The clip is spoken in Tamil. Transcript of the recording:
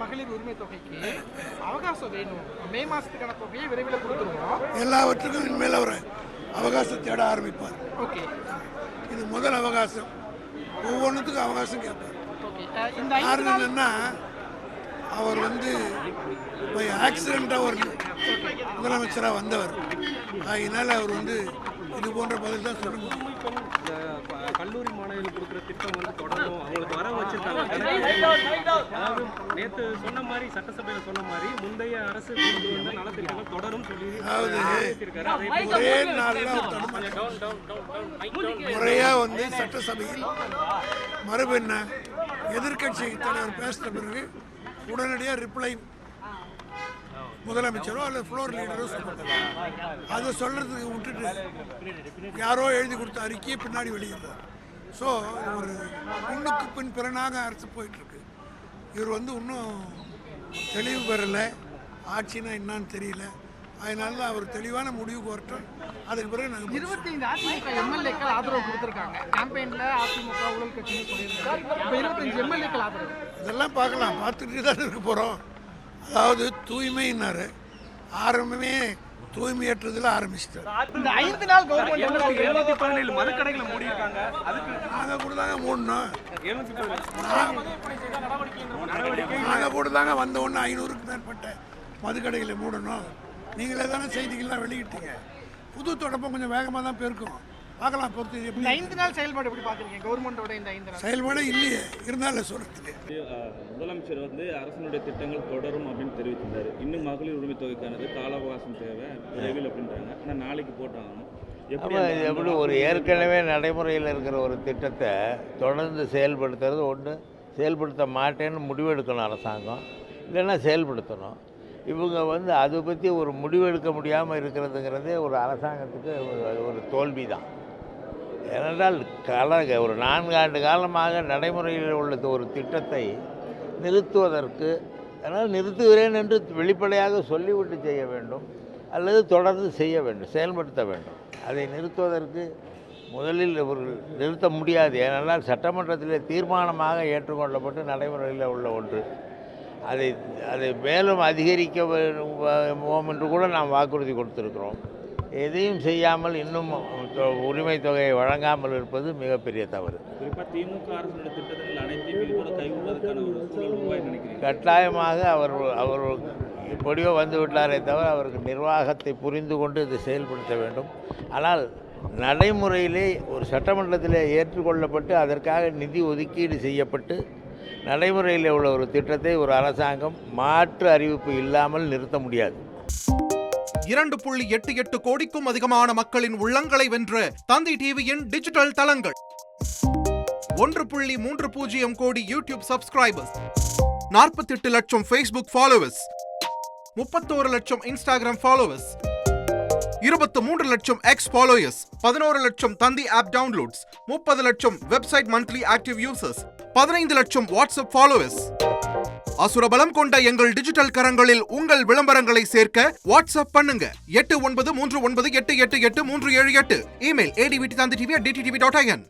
மகளிர் உரிமை தொகைக்கு அவகாசம் வேணும். மே மாசத்துக்கான தொகையை விரைவில் கொடுத்துருவோம். எல்லாவற்றுக்கும் இனிமேல் அவர் அவகாசம் தேட ஆரம்பிப்பார். ஓகே, இது முதல் அவகாசம். ஒவ்வொன்றுத்துக்கும் அவகாசம் கேட்பார். ஓகே. இந்த காரணம் என்னன்னா, அவர் பை ஆக்சிடென்ட்டாக ஒரு முதலமைச்சராக வந்தவர். அதனால அவர் இது போன்ற பதில் தான் சொல்ல முடியும். கல்லூரி மாணவர்களுக்கு கொடுக்குற திட்டம் தொடரும், அவங்களுக்கு வர வச்சிருக்காங்க. அதாவது நேற்று சொன்ன மாதிரி சட்டசபையில் சொன்ன மாதிரி முந்தைய அரசு கொண்டு வந்த நலத்திட்டங்கள் தொடரும் சொல்லி ஒரே நாளில் முறையாக சட்டசபையில் மரபு என்ன, எதிர்கட்சி தலைவர் பேசின பிறகு உடனடியாக ரிப்ளை முதலமைச்சரோ அல்லது ஃப்ளோர் லீடரோ சொல்லுவாங்க. அதை சொல்றதுக்கு விட்டுட்டு யாரோ எழுதி கொடுத்த அறிக்கையை பின்னாடி வெளியிடுறார். ஸோ ஒரு முன்னுக்கு பின் பிறனாக அரசு போயிட்டு இருக்கு. இவர் இன்னும் தெளிவு பெறலை, ஆட்சினா என்னன்னு தெரியல. அதனால தான் அவர் தெளிவான முடிவுக்கு வரட்டும். அதுக்கு பிறகு நாங்கள் 25 அதிமுக எம்எல்ஏக்கள் ஆதரவு கொடுத்துருக்காங்க. கேம்பெயினில் அதிமுக ஊழல் கட்சின்னு சொல்லியிருக்காங்க. இப்போ 25 எம்எல்ஏக்கள் ஆதரவு. இதெல்லாம் பார்க்கலாம், பார்த்துட்டு தான் இருக்க போகிறோம். அதாவது தூய்மைன்னாரு, ஆரம்பமே தூய்மையற்றதில் ஆரம்பிச்சிட்டார். இந்த 5 நாள் கவர்மெண்ட் 717 மதுக்கடைகளை மூடி இருக்காங்க. அதுக்கு நாங்கள் கூட தாங்க மூடணும். 717 நாங்கள் கூட தாங்க வந்த ஒன்று 500க்கு மேற்பட்ட மதுக்கடைகளை மூடணும். நீங்களே தானே செய்திகள்லாம் வெளியிட்டீங்க. புது தொடப்பம் கொஞ்சம் வேகமாக தான் போயிருக்கும். பார்க்கலாம் பொறுத்து. இந்த 5 நாள் செயல்பாடு எப்படி பார்க்குறீங்க கவர்மெண்டோட? இந்த 5 நாள் செயல்பாடு இல்லையே, இருந்தாலும் சொல்கிறதுக்கு முதலமைச்சர் அரசனுடைய திட்டங்கள் தொடரும் அப்படின்னு தெரிவித்திருந்தார். இன்னும் மகளிர் உரிமை தொகைக்கானது கால அவகாசம் தேவை விரைவில் அப்படின்றாங்க. ஆனால் நாளைக்கு போட்டாங்க. எப்படி ஒரு ஏற்கனவே நடைமுறையில் இருக்கிற ஒரு திட்டத்தை தொடர்ந்து செயல்படுத்துறது ஒன்று, செயல்படுத்த மாட்டேன்னு முடிவெடுக்கணும் அரசாங்கம், இல்லைன்னா செயல்படுத்தணும். இவங்க அதை பற்றி ஒரு முடிவெடுக்க முடியாமல் இருக்கிறதுங்கிறதே ஒரு அரசாங்கத்துக்கு ஒரு தோல்வி தான். ஏனென்றால் ஒரு 4 ஆண்டு காலமாக நடைமுறையில் உள்ள ஒரு திட்டத்தை நிறுத்துவதற்கு, அதனால் நிறுத்துகிறேன் என்று வெளிப்படையாக சொல்லிவிட்டு செய்ய வேண்டும், அல்லது தொடர்ந்து செய்ய வேண்டும், செயல்படுத்த வேண்டும். அதை நிறுத்துவதற்கு முதலில் நிறுத்த முடியாது. ஏனென்றால் சட்டமன்றத்தில் தீர்மானமாக ஏற்றுக்கொள்ளப்பட்டு நடைமுறையில் உள்ள ஒன்று. அதை மேலும் அதிகரிக்க வேண்டும் என்று கூட நாம் வாக்குறுதி கொடுத்திருக்கிறோம். எதையும் செய்யாமல் இன்னும் உரிமை தொகையை வழங்காமல் இருப்பது மிகப்பெரிய தவறு. குறிப்பாக திமுக அரசுடைய திட்டங்கள் அனைத்தையும் இது கூட கைவிடுவதற்கான ஒரு சூழல் உருவாகி நினைக்கிறேன். கட்டாயமாக அவர் எப்படியோ வந்து விட்டாரே தவிர அவருக்கு நிர்வாகத்தை புரிந்து கொண்டு இதை செயல்படுத்த வேண்டும். ஆனால் நடைமுறையிலே ஒரு சட்டமன்றத்திலே ஏற்றுக்கொள்ளப்பட்டு அதற்காக நிதி ஒதுக்கீடு செய்யப்பட்டு நடைமுறையில் உள்ள ஒரு திட்டத்தை ஒரு அரசாங்கம் மாற்று அறிவிப்பு இல்லாமல் நிறுத்த முடியாது. 2.88 கோடிக்கும் அதிகமான மக்களின் உள்ளங்களை வென்ற தந்தி டிவியின் டிஜிட்டல் தளங்கள், 1.30 கோடி யூடியூப் சப்ஸ்கிரைபர்ஸ், 48 லட்சம் ஃபேஸ்புக் ஃபாலோவர்ஸ், 31 லட்சம் இன்ஸ்டாகிராம் ஃபாலோவர்ஸ், 23 லட்சம் எக்ஸ் ஃபாலோயர்ஸ், 11 லட்சம் தந்தி ஆப் டவுன்லோட்ஸ், 30 லட்சம் வெப்சைட் மந்த்லி ஆக்டிவ் யூசர்ஸ், 15 லட்சம் வாட்ஸ்அப் ஃபாலோவர்ஸ். அசுரபலம் கொண்ட எங்கள் டிஜிட்டல் கரங்களில் உங்கள் விளம்பரங்களை சேர்க்க வாட்ஸ்அப் பண்ணுங்க. 8939888838. Email advtv@dttv.in.